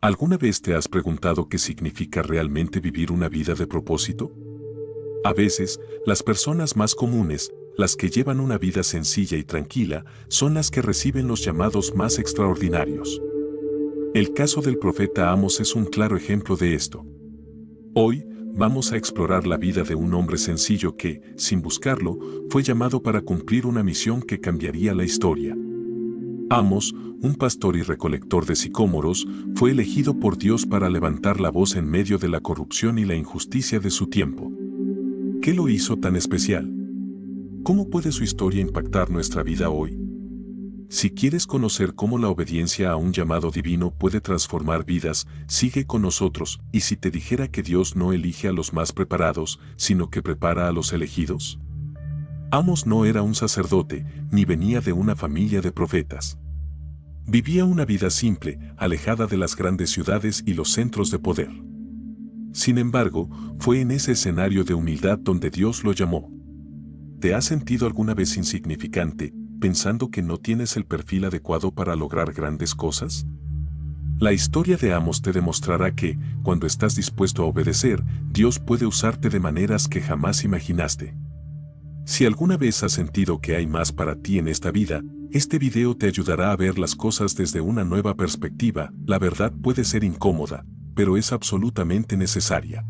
¿Alguna vez te has preguntado qué significa realmente vivir una vida de propósito? A veces, las personas más comunes, las que llevan una vida sencilla y tranquila, son las que reciben los llamados más extraordinarios. El caso del profeta Amos es un claro ejemplo de esto. Hoy, vamos a explorar la vida de un hombre sencillo que, sin buscarlo, fue llamado para cumplir una misión que cambiaría la historia. Amos, un pastor y recolector de sicómoros, fue elegido por Dios para levantar la voz en medio de la corrupción y la injusticia de su tiempo. ¿Qué lo hizo tan especial? ¿Cómo puede su historia impactar nuestra vida hoy? Si quieres conocer cómo la obediencia a un llamado divino puede transformar vidas, sigue con nosotros. ¿Y si te dijera que Dios no elige a los más preparados, sino que prepara a los elegidos? Amos no era un sacerdote, ni venía de una familia de profetas. Vivía una vida simple, alejada de las grandes ciudades y los centros de poder. Sin embargo, fue en ese escenario de humildad donde Dios lo llamó. ¿Te has sentido alguna vez insignificante, pensando que no tienes el perfil adecuado para lograr grandes cosas? La historia de Amos te demostrará que, cuando estás dispuesto a obedecer, Dios puede usarte de maneras que jamás imaginaste. Si alguna vez has sentido que hay más para ti en esta vida, este video te ayudará a ver las cosas desde una nueva perspectiva. La verdad puede ser incómoda, pero es absolutamente necesaria.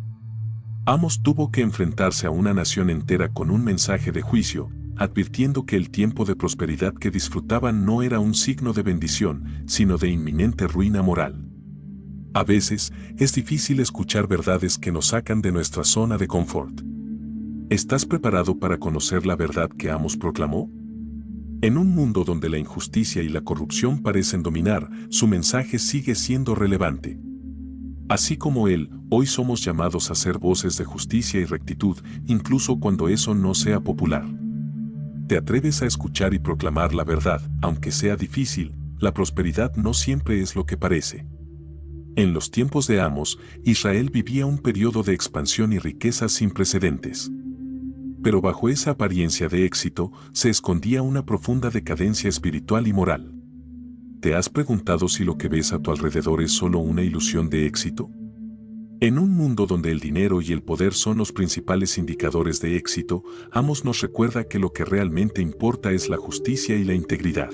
Amos tuvo que enfrentarse a una nación entera con un mensaje de juicio, advirtiendo que el tiempo de prosperidad que disfrutaban no era un signo de bendición, sino de inminente ruina moral. A veces, es difícil escuchar verdades que nos sacan de nuestra zona de confort. ¿Estás preparado para conocer la verdad que Amos proclamó? En un mundo donde la injusticia y la corrupción parecen dominar, su mensaje sigue siendo relevante. Así como él, hoy somos llamados a ser voces de justicia y rectitud, incluso cuando eso no sea popular. ¿Te atreves a escuchar y proclamar la verdad, aunque sea difícil? La prosperidad no siempre es lo que parece. En los tiempos de Amos, Israel vivía un periodo de expansión y riqueza sin precedentes. Pero bajo esa apariencia de éxito, se escondía una profunda decadencia espiritual y moral. ¿Te has preguntado si lo que ves a tu alrededor es solo una ilusión de éxito? En un mundo donde el dinero y el poder son los principales indicadores de éxito, Amos nos recuerda que lo que realmente importa es la justicia y la integridad.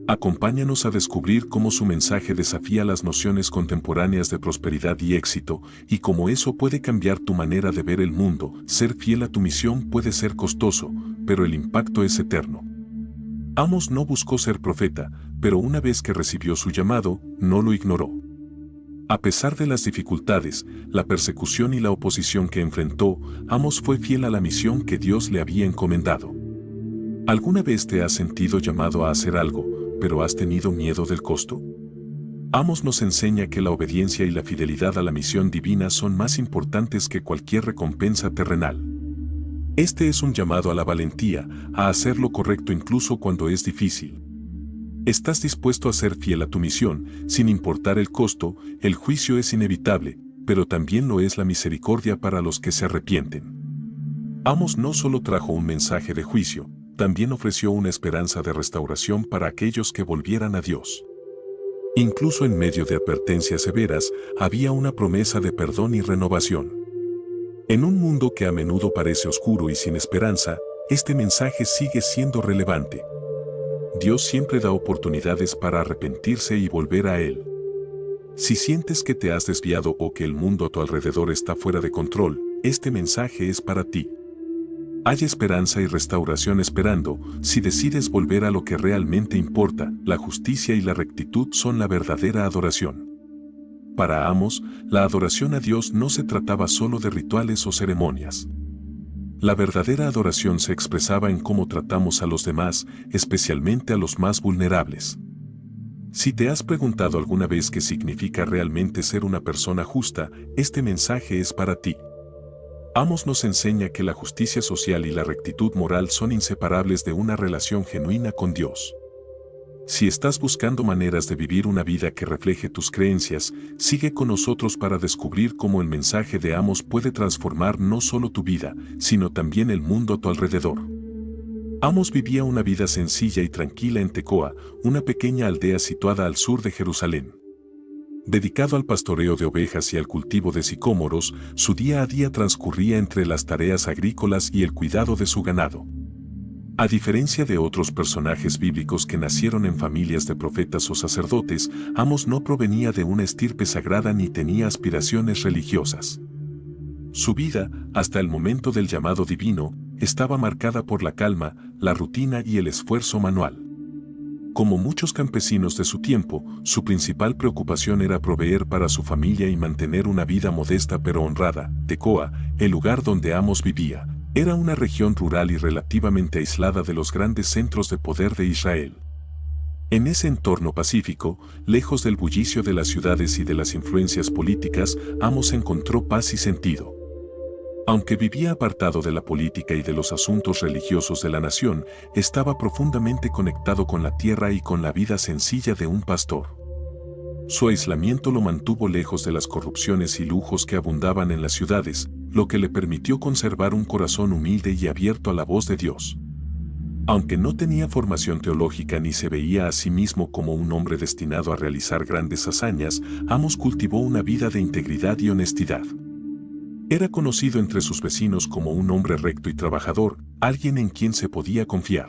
Acompáñanos a descubrir cómo su mensaje desafía las nociones contemporáneas de prosperidad y éxito, y cómo eso puede cambiar tu manera de ver el mundo. Ser fiel a tu misión puede ser costoso, pero el impacto es eterno. Amos no buscó ser profeta, pero una vez que recibió su llamado, no lo ignoró. A pesar de las dificultades, la persecución y la oposición que enfrentó, Amos fue fiel a la misión que Dios le había encomendado. ¿Alguna vez te has sentido llamado a hacer algo, pero has tenido miedo del costo? Amos nos enseña que la obediencia y la fidelidad a la misión divina son más importantes que cualquier recompensa terrenal. Este es un llamado a la valentía, a hacer lo correcto incluso cuando es difícil. ¿Estás dispuesto a ser fiel a tu misión, sin importar el costo? El juicio es inevitable, pero también lo es la misericordia para los que se arrepienten. Amos no solo trajo un mensaje de juicio, también ofreció una esperanza de restauración para aquellos que volvieran a Dios. Incluso en medio de advertencias severas, había una promesa de perdón y renovación. En un mundo que a menudo parece oscuro y sin esperanza, este mensaje sigue siendo relevante. Dios siempre da oportunidades para arrepentirse y volver a Él. Si sientes que te has desviado o que el mundo a tu alrededor está fuera de control, este mensaje es para ti. Hay esperanza y restauración esperando si decides volver a lo que realmente importa. La justicia y la rectitud son la verdadera adoración. Para Amos, la adoración a Dios no se trataba solo de rituales o ceremonias. La verdadera adoración se expresaba en cómo tratamos a los demás, especialmente a los más vulnerables. Si te has preguntado alguna vez qué significa realmente ser una persona justa, este mensaje es para ti. Amos nos enseña que la justicia social y la rectitud moral son inseparables de una relación genuina con Dios. Si estás buscando maneras de vivir una vida que refleje tus creencias, sigue con nosotros para descubrir cómo el mensaje de Amos puede transformar no solo tu vida, sino también el mundo a tu alrededor. Amos vivía una vida sencilla y tranquila en Tecoa, una pequeña aldea situada al sur de Jerusalén. Dedicado al pastoreo de ovejas y al cultivo de sicómoros, su día a día transcurría entre las tareas agrícolas y el cuidado de su ganado. A diferencia de otros personajes bíblicos que nacieron en familias de profetas o sacerdotes, Amos no provenía de una estirpe sagrada ni tenía aspiraciones religiosas. Su vida, hasta el momento del llamado divino, estaba marcada por la calma, la rutina y el esfuerzo manual. Como muchos campesinos de su tiempo, su principal preocupación era proveer para su familia y mantener una vida modesta pero honrada. Tecoa, el lugar donde Amos vivía, era una región rural y relativamente aislada de los grandes centros de poder de Israel. En ese entorno pacífico, lejos del bullicio de las ciudades y de las influencias políticas, Amos encontró paz y sentido. Aunque vivía apartado de la política y de los asuntos religiosos de la nación, estaba profundamente conectado con la tierra y con la vida sencilla de un pastor. Su aislamiento lo mantuvo lejos de las corrupciones y lujos que abundaban en las ciudades, lo que le permitió conservar un corazón humilde y abierto a la voz de Dios. Aunque no tenía formación teológica ni se veía a sí mismo como un hombre destinado a realizar grandes hazañas, Amos cultivó una vida de integridad y honestidad. Era conocido entre sus vecinos como un hombre recto y trabajador, alguien en quien se podía confiar.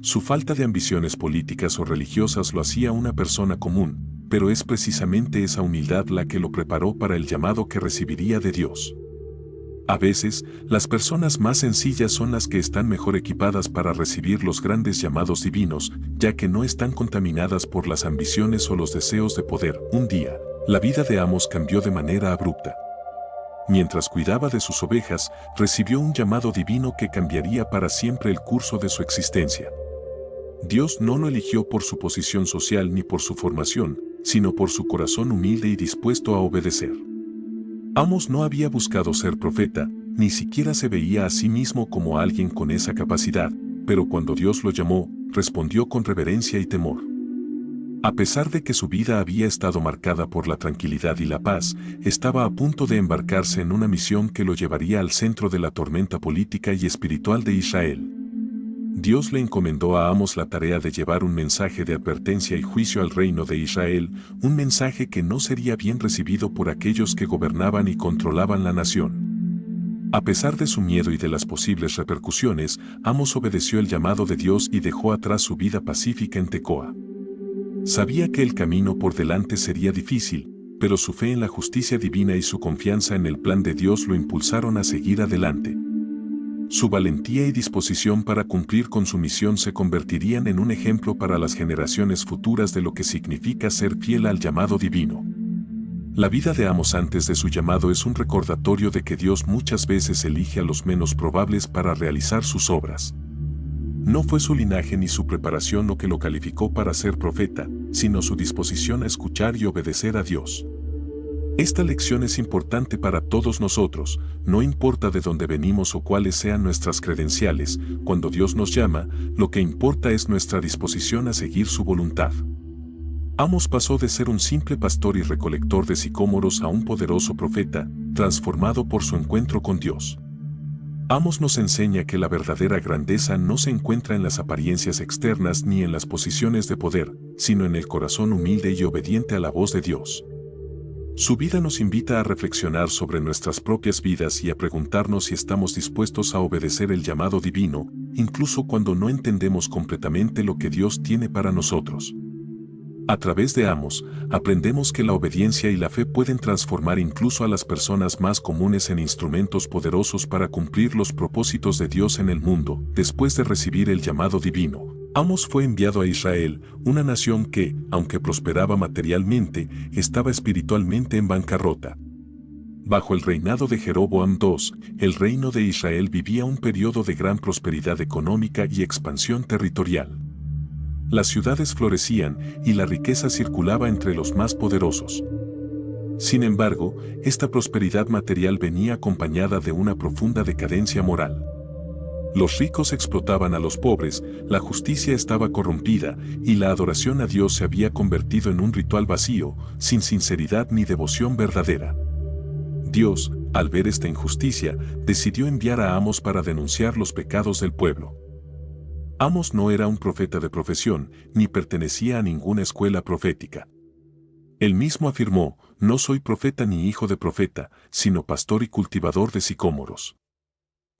Su falta de ambiciones políticas o religiosas lo hacía una persona común, pero es precisamente esa humildad la que lo preparó para el llamado que recibiría de Dios. A veces, las personas más sencillas son las que están mejor equipadas para recibir los grandes llamados divinos, ya que no están contaminadas por las ambiciones o los deseos de poder. Un día, la vida de Amos cambió de manera abrupta. Mientras cuidaba de sus ovejas, recibió un llamado divino que cambiaría para siempre el curso de su existencia. Dios no lo eligió por su posición social ni por su formación, sino por su corazón humilde y dispuesto a obedecer. Amos no había buscado ser profeta, ni siquiera se veía a sí mismo como alguien con esa capacidad, pero cuando Dios lo llamó, respondió con reverencia y temor. A pesar de que su vida había estado marcada por la tranquilidad y la paz, estaba a punto de embarcarse en una misión que lo llevaría al centro de la tormenta política y espiritual de Israel. Dios le encomendó a Amos la tarea de llevar un mensaje de advertencia y juicio al reino de Israel, un mensaje que no sería bien recibido por aquellos que gobernaban y controlaban la nación. A pesar de su miedo y de las posibles repercusiones, Amos obedeció el llamado de Dios y dejó atrás su vida pacífica en Tecoa. Sabía que el camino por delante sería difícil, pero su fe en la justicia divina y su confianza en el plan de Dios lo impulsaron a seguir adelante. Su valentía y disposición para cumplir con su misión se convertirían en un ejemplo para las generaciones futuras de lo que significa ser fiel al llamado divino. La vida de Amos antes de su llamado es un recordatorio de que Dios muchas veces elige a los menos probables para realizar sus obras. No fue su linaje ni su preparación lo que lo calificó para ser profeta, sino su disposición a escuchar y obedecer a Dios. Esta lección es importante para todos nosotros, no importa de dónde venimos o cuáles sean nuestras credenciales, cuando Dios nos llama, lo que importa es nuestra disposición a seguir su voluntad. Amos pasó de ser un simple pastor y recolector de sicómoros a un poderoso profeta, transformado por su encuentro con Dios. Amos nos enseña que la verdadera grandeza no se encuentra en las apariencias externas ni en las posiciones de poder, sino en el corazón humilde y obediente a la voz de Dios. Su vida nos invita a reflexionar sobre nuestras propias vidas y a preguntarnos si estamos dispuestos a obedecer el llamado divino, incluso cuando no entendemos completamente lo que Dios tiene para nosotros. A través de Amos, aprendemos que la obediencia y la fe pueden transformar incluso a las personas más comunes en instrumentos poderosos para cumplir los propósitos de Dios en el mundo. Después de recibir el llamado divino, Amos fue enviado a Israel, una nación que, aunque prosperaba materialmente, estaba espiritualmente en bancarrota. Bajo el reinado de Jeroboam II, el reino de Israel vivía un periodo de gran prosperidad económica y expansión territorial. Las ciudades florecían y la riqueza circulaba entre los más poderosos. Sin embargo, esta prosperidad material venía acompañada de una profunda decadencia moral. Los ricos explotaban a los pobres, la justicia estaba corrompida y la adoración a Dios se había convertido en un ritual vacío, sin sinceridad ni devoción verdadera. Dios, al ver esta injusticia, decidió enviar a Amos para denunciar los pecados del pueblo. Amos no era un profeta de profesión, ni pertenecía a ninguna escuela profética. Él mismo afirmó, no soy profeta ni hijo de profeta, sino pastor y cultivador de sicómoros.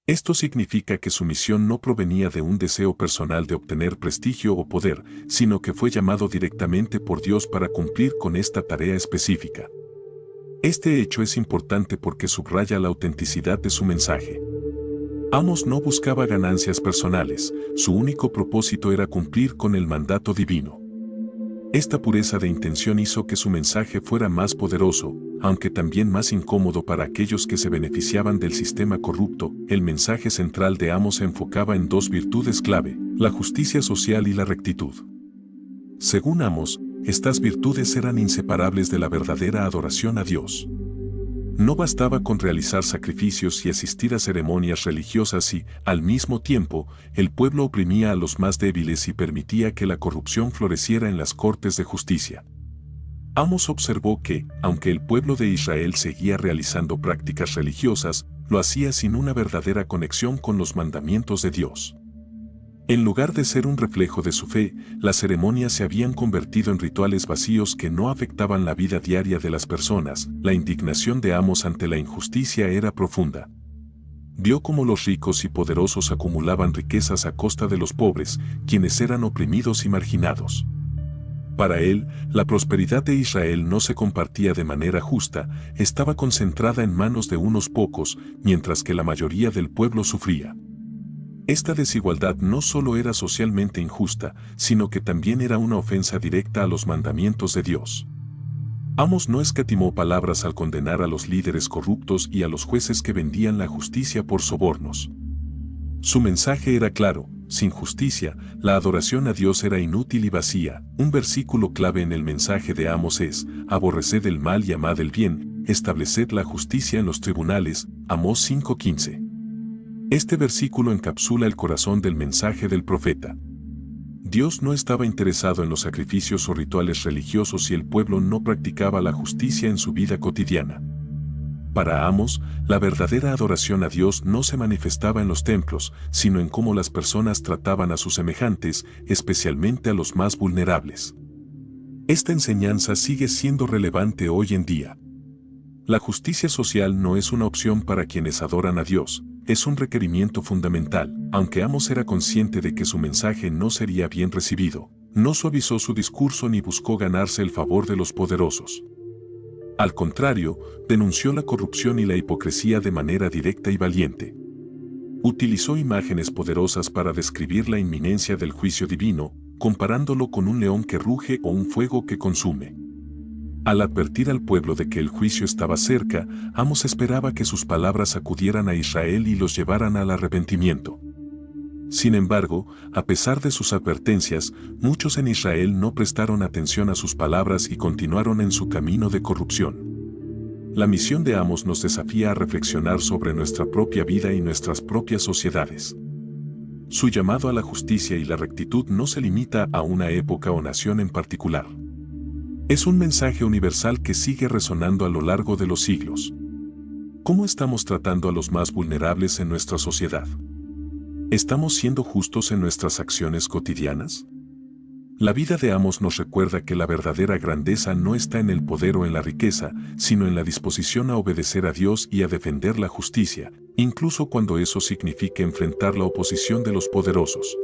Esto significa que su misión no provenía de un deseo personal de obtener prestigio o poder, sino que fue llamado directamente por Dios para cumplir con esta tarea específica. Este hecho es importante porque subraya la autenticidad de su mensaje. Amos no buscaba ganancias personales, su único propósito era cumplir con el mandato divino. Esta pureza de intención hizo que su mensaje fuera más poderoso, aunque también más incómodo para aquellos que se beneficiaban del sistema corrupto. El mensaje central de Amos se enfocaba en dos virtudes clave, la justicia social y la rectitud. Según Amos, estas virtudes eran inseparables de la verdadera adoración a Dios. No bastaba con realizar sacrificios y asistir a ceremonias religiosas y, al mismo tiempo, el pueblo oprimía a los más débiles y permitía que la corrupción floreciera en las cortes de justicia. Amos observó que, aunque el pueblo de Israel seguía realizando prácticas religiosas, lo hacía sin una verdadera conexión con los mandamientos de Dios. En lugar de ser un reflejo de su fe, las ceremonias se habían convertido en rituales vacíos que no afectaban la vida diaria de las personas. La indignación de Amos ante la injusticia era profunda. Vio cómo los ricos y poderosos acumulaban riquezas a costa de los pobres, quienes eran oprimidos y marginados. Para él, la prosperidad de Israel no se compartía de manera justa, estaba concentrada en manos de unos pocos, mientras que la mayoría del pueblo sufría. Esta desigualdad no solo era socialmente injusta, sino que también era una ofensa directa a los mandamientos de Dios. Amos no escatimó palabras al condenar a los líderes corruptos y a los jueces que vendían la justicia por sobornos. Su mensaje era claro: sin justicia, la adoración a Dios era inútil y vacía. Un versículo clave en el mensaje de Amos es: aborreced el mal y amad el bien, estableced la justicia en los tribunales. Amós 5:15. Este versículo encapsula el corazón del mensaje del profeta. Dios no estaba interesado en los sacrificios o rituales religiosos si el pueblo no practicaba la justicia en su vida cotidiana. Para Amos, la verdadera adoración a Dios no se manifestaba en los templos, sino en cómo las personas trataban a sus semejantes, especialmente a los más vulnerables. Esta enseñanza sigue siendo relevante hoy en día. La justicia social no es una opción para quienes adoran a Dios, es un requerimiento fundamental. Aunque Amos era consciente de que su mensaje no sería bien recibido, no suavizó su discurso ni buscó ganarse el favor de los poderosos. Al contrario, denunció la corrupción y la hipocresía de manera directa y valiente. Utilizó imágenes poderosas para describir la inminencia del juicio divino, comparándolo con un león que ruge o un fuego que consume. Al advertir al pueblo de que el juicio estaba cerca, Amos esperaba que sus palabras sacudieran a Israel y los llevaran al arrepentimiento. Sin embargo, a pesar de sus advertencias, muchos en Israel no prestaron atención a sus palabras y continuaron en su camino de corrupción. La misión de Amos nos desafía a reflexionar sobre nuestra propia vida y nuestras propias sociedades. Su llamado a la justicia y la rectitud no se limita a una época o nación en particular. Es un mensaje universal que sigue resonando a lo largo de los siglos. ¿Cómo estamos tratando a los más vulnerables en nuestra sociedad? ¿Estamos siendo justos en nuestras acciones cotidianas? La vida de Amos nos recuerda que la verdadera grandeza no está en el poder o en la riqueza, sino en la disposición a obedecer a Dios y a defender la justicia, incluso cuando eso signifique enfrentar la oposición de los poderosos.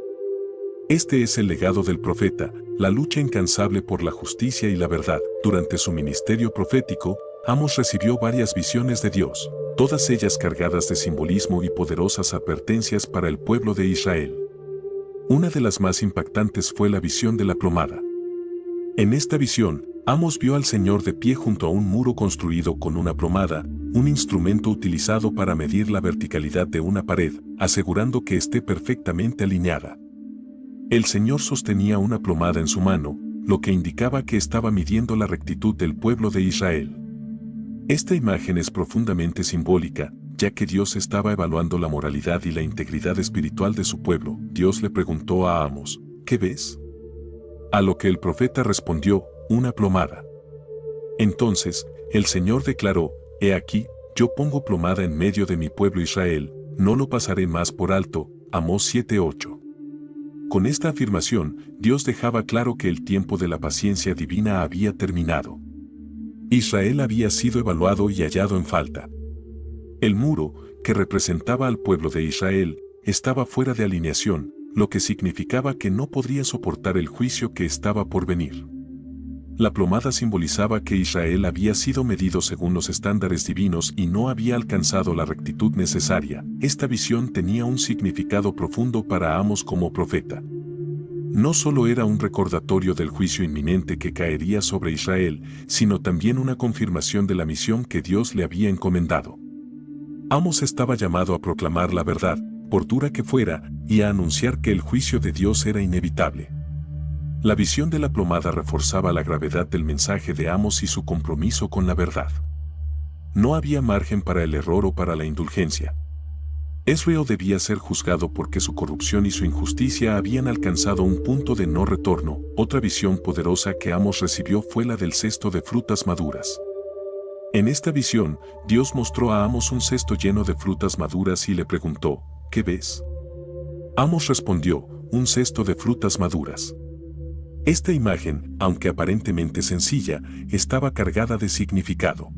Este es el legado del profeta, la lucha incansable por la justicia y la verdad. Durante su ministerio profético, Amos recibió varias visiones de Dios, todas ellas cargadas de simbolismo y poderosas advertencias para el pueblo de Israel. Una de las más impactantes fue la visión de la plomada. En esta visión, Amos vio al Señor de pie junto a un muro construido con una plomada, un instrumento utilizado para medir la verticalidad de una pared, asegurando que esté perfectamente alineada. El Señor sostenía una plomada en su mano, lo que indicaba que estaba midiendo la rectitud del pueblo de Israel. Esta imagen es profundamente simbólica, ya que Dios estaba evaluando la moralidad y la integridad espiritual de su pueblo. Dios le preguntó a Amos: ¿qué ves? A lo que el profeta respondió: una plomada. Entonces, el Señor declaró: he aquí, yo pongo plomada en medio de mi pueblo Israel, no lo pasaré más por alto. Amós 7:8. Con esta afirmación, Dios dejaba claro que el tiempo de la paciencia divina había terminado. Israel había sido evaluado y hallado en falta. El muro, que representaba al pueblo de Israel, estaba fuera de alineación, lo que significaba que no podría soportar el juicio que estaba por venir. La plomada simbolizaba que Israel había sido medido según los estándares divinos y no había alcanzado la rectitud necesaria. Esta visión tenía un significado profundo para Amos como profeta. No solo era un recordatorio del juicio inminente que caería sobre Israel, sino también una confirmación de la misión que Dios le había encomendado. Amos estaba llamado a proclamar la verdad, por dura que fuera, y a anunciar que el juicio de Dios era inevitable. La visión de la plomada reforzaba la gravedad del mensaje de Amos y su compromiso con la verdad. No había margen para el error o para la indulgencia. Esreo debía ser juzgado porque su corrupción y su injusticia habían alcanzado un punto de no retorno. Otra visión poderosa que Amos recibió fue la del cesto de frutas maduras. En esta visión, Dios mostró a Amos un cesto lleno de frutas maduras y le preguntó, ¿qué ves? Amos respondió, un cesto de frutas maduras. Esta imagen, aunque aparentemente sencilla, estaba cargada de significado.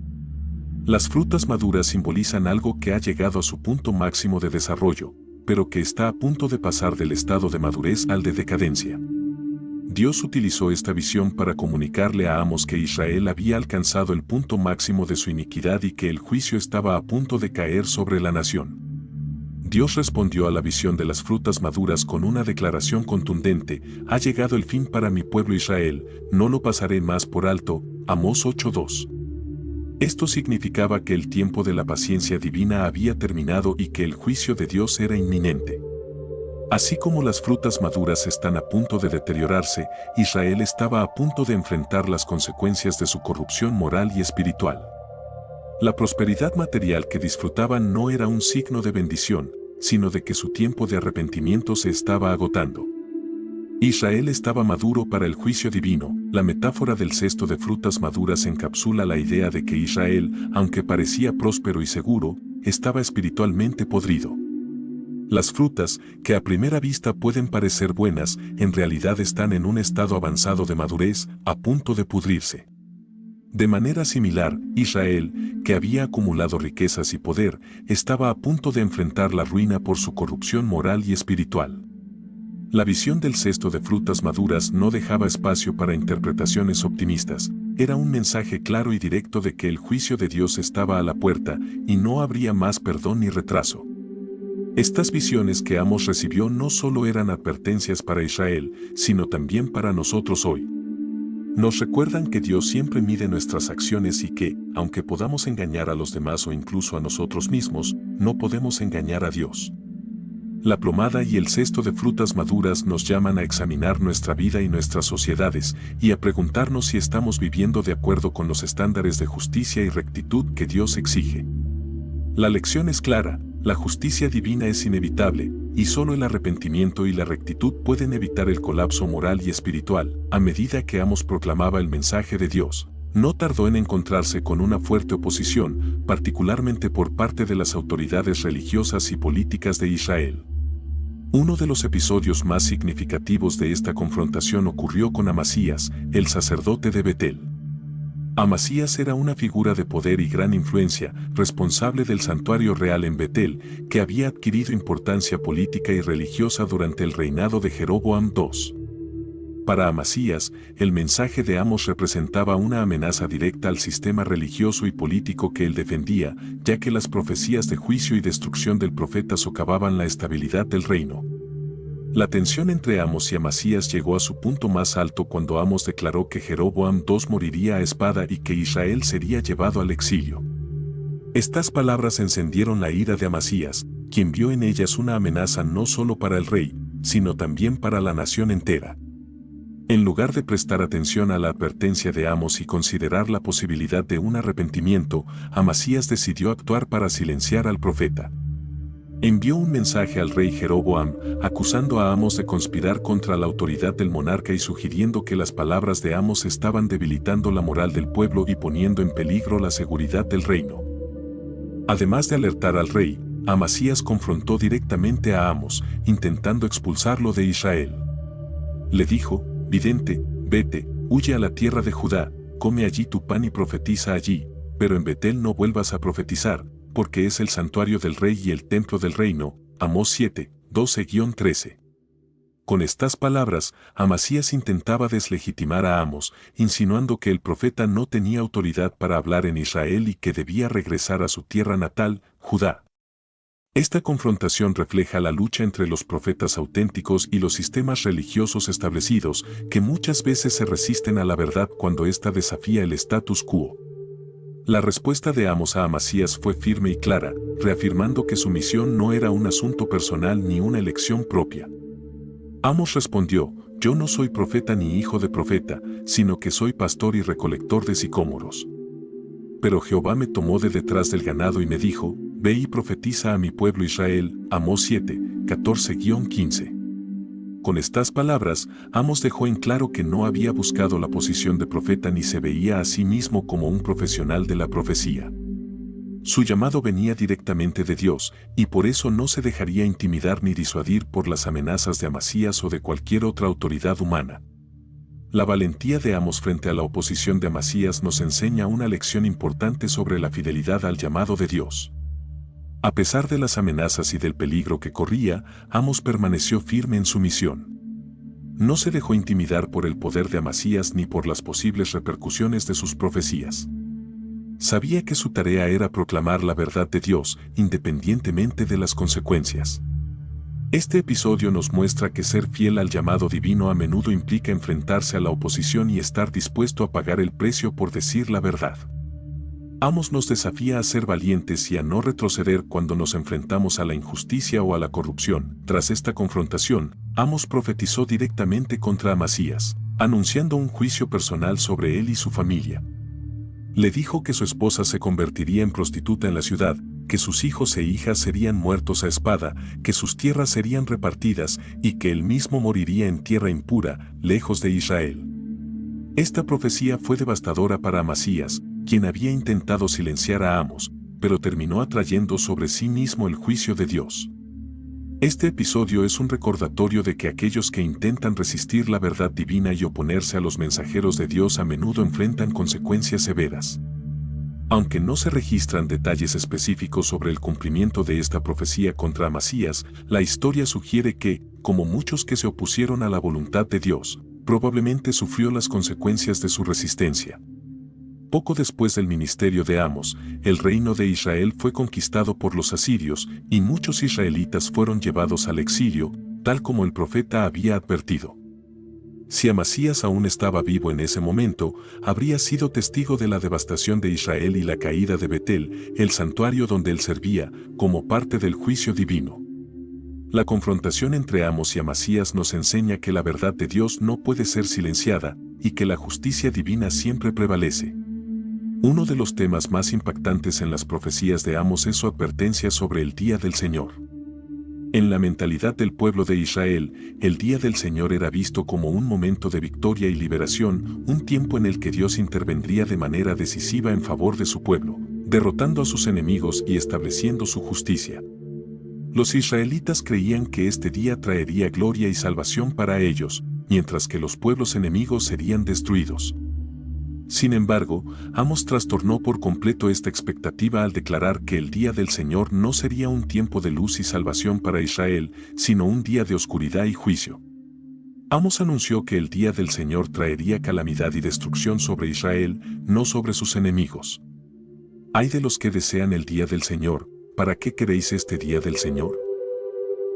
Las frutas maduras simbolizan algo que ha llegado a su punto máximo de desarrollo, pero que está a punto de pasar del estado de madurez al de decadencia. Dios utilizó esta visión para comunicarle a Amos que Israel había alcanzado el punto máximo de su iniquidad y que el juicio estaba a punto de caer sobre la nación. Dios respondió a la visión de las frutas maduras con una declaración contundente: ha llegado el fin para mi pueblo Israel, no lo pasaré más por alto. Amós 8:2. Esto significaba que el tiempo de la paciencia divina había terminado y que el juicio de Dios era inminente. Así como las frutas maduras están a punto de deteriorarse, Israel estaba a punto de enfrentar las consecuencias de su corrupción moral y espiritual. La prosperidad material que disfrutaban no era un signo de bendición, sino de que su tiempo de arrepentimiento se estaba agotando. Israel estaba maduro para el juicio divino. La metáfora del cesto de frutas maduras encapsula la idea de que Israel, aunque parecía próspero y seguro, estaba espiritualmente podrido. Las frutas, que a primera vista pueden parecer buenas, en realidad están en un estado avanzado de madurez, a punto de pudrirse. De manera similar, Israel, que había acumulado riquezas y poder, estaba a punto de enfrentar la ruina por su corrupción moral y espiritual. La visión del cesto de frutas maduras no dejaba espacio para interpretaciones optimistas. Era un mensaje claro y directo de que el juicio de Dios estaba a la puerta y no habría más perdón ni retraso. Estas visiones que Amos recibió no solo eran advertencias para Israel, sino también para nosotros hoy. Nos recuerdan que Dios siempre mide nuestras acciones y que, aunque podamos engañar a los demás o incluso a nosotros mismos, no podemos engañar a Dios. La plomada y el cesto de frutas maduras nos llaman a examinar nuestra vida y nuestras sociedades y a preguntarnos si estamos viviendo de acuerdo con los estándares de justicia y rectitud que Dios exige. La lección es clara: la justicia divina es inevitable, y solo el arrepentimiento y la rectitud pueden evitar el colapso moral y espiritual. A medida que Amos proclamaba el mensaje de Dios, no tardó en encontrarse con una fuerte oposición, particularmente por parte de las autoridades religiosas y políticas de Israel. Uno de los episodios más significativos de esta confrontación ocurrió con Amasías, el sacerdote de Betel. Amasías era una figura de poder y gran influencia, responsable del santuario real en Betel, que había adquirido importancia política y religiosa durante el reinado de Jeroboam II. Para Amasías, el mensaje de Amos representaba una amenaza directa al sistema religioso y político que él defendía, ya que las profecías de juicio y destrucción del profeta socavaban la estabilidad del reino. La tensión entre Amos y Amasías llegó a su punto más alto cuando Amos declaró que Jeroboam II moriría a espada y que Israel sería llevado al exilio. Estas palabras encendieron la ira de Amasías, quien vio en ellas una amenaza no solo para el rey, sino también para la nación entera. En lugar de prestar atención a la advertencia de Amos y considerar la posibilidad de un arrepentimiento, Amasías decidió actuar para silenciar al profeta. Envió un mensaje al rey Jeroboam, acusando a Amos de conspirar contra la autoridad del monarca y sugiriendo que las palabras de Amos estaban debilitando la moral del pueblo y poniendo en peligro la seguridad del reino. Además de alertar al rey, Amasías confrontó directamente a Amos, intentando expulsarlo de Israel. Le dijo: vidente, vete, huye a la tierra de Judá, come allí tu pan y profetiza allí, pero en Betel no vuelvas a profetizar, porque es el santuario del rey y el templo del reino. Amós 7, 12-13. Con estas palabras, Amasías intentaba deslegitimar a Amos, insinuando que el profeta no tenía autoridad para hablar en Israel y que debía regresar a su tierra natal, Judá. Esta confrontación refleja la lucha entre los profetas auténticos y los sistemas religiosos establecidos, que muchas veces se resisten a la verdad cuando ésta desafía el status quo. La respuesta de Amos a Amasías fue firme y clara, reafirmando que su misión no era un asunto personal ni una elección propia. Amos respondió: yo no soy profeta ni hijo de profeta, sino que soy pastor y recolector de sicómoros. Pero Jehová me tomó de detrás del ganado y me dijo: ve y profetiza a mi pueblo Israel. Amós 7, 14-15. Con estas palabras, Amos dejó en claro que no había buscado la posición de profeta ni se veía a sí mismo como un profesional de la profecía. Su llamado venía directamente de Dios, y por eso no se dejaría intimidar ni disuadir por las amenazas de Amasías o de cualquier otra autoridad humana. La valentía de Amos frente a la oposición de Amasías nos enseña una lección importante sobre la fidelidad al llamado de Dios. A pesar de las amenazas y del peligro que corría, Amos permaneció firme en su misión. No se dejó intimidar por el poder de Amasías ni por las posibles repercusiones de sus profecías. Sabía que su tarea era proclamar la verdad de Dios, independientemente de las consecuencias. Este episodio nos muestra que ser fiel al llamado divino a menudo implica enfrentarse a la oposición y estar dispuesto a pagar el precio por decir la verdad. Amos nos desafía a ser valientes y a no retroceder cuando nos enfrentamos a la injusticia o a la corrupción. Tras esta confrontación, Amos profetizó directamente contra Amasías, anunciando un juicio personal sobre él y su familia. Le dijo que su esposa se convertiría en prostituta en la ciudad, que sus hijos e hijas serían muertos a espada, que sus tierras serían repartidas y que él mismo moriría en tierra impura, lejos de Israel. Esta profecía fue devastadora para Amasías, quien había intentado silenciar a Amos, pero terminó atrayendo sobre sí mismo el juicio de Dios. Este episodio es un recordatorio de que aquellos que intentan resistir la verdad divina y oponerse a los mensajeros de Dios a menudo enfrentan consecuencias severas. Aunque no se registran detalles específicos sobre el cumplimiento de esta profecía contra Amasías, la historia sugiere que, como muchos que se opusieron a la voluntad de Dios, probablemente sufrió las consecuencias de su resistencia. Poco después del ministerio de Amos, el reino de Israel fue conquistado por los asirios y muchos israelitas fueron llevados al exilio, tal como el profeta había advertido. Si Amasías aún estaba vivo en ese momento, habría sido testigo de la devastación de Israel y la caída de Betel, el santuario donde él servía, como parte del juicio divino. La confrontación entre Amos y Amasías nos enseña que la verdad de Dios no puede ser silenciada y que la justicia divina siempre prevalece. Uno de los temas más impactantes en las profecías de Amos es su advertencia sobre el día del Señor. En la mentalidad del pueblo de Israel, el día del Señor era visto como un momento de victoria y liberación, un tiempo en el que Dios intervendría de manera decisiva en favor de su pueblo, derrotando a sus enemigos y estableciendo su justicia. Los israelitas creían que este día traería gloria y salvación para ellos, mientras que los pueblos enemigos serían destruidos. Sin embargo, Amos trastornó por completo esta expectativa al declarar que el día del Señor no sería un tiempo de luz y salvación para Israel, sino un día de oscuridad y juicio. Amos anunció que el día del Señor traería calamidad y destrucción sobre Israel, no sobre sus enemigos. Ay de los que desean el día del Señor, ¿para qué queréis este día del Señor?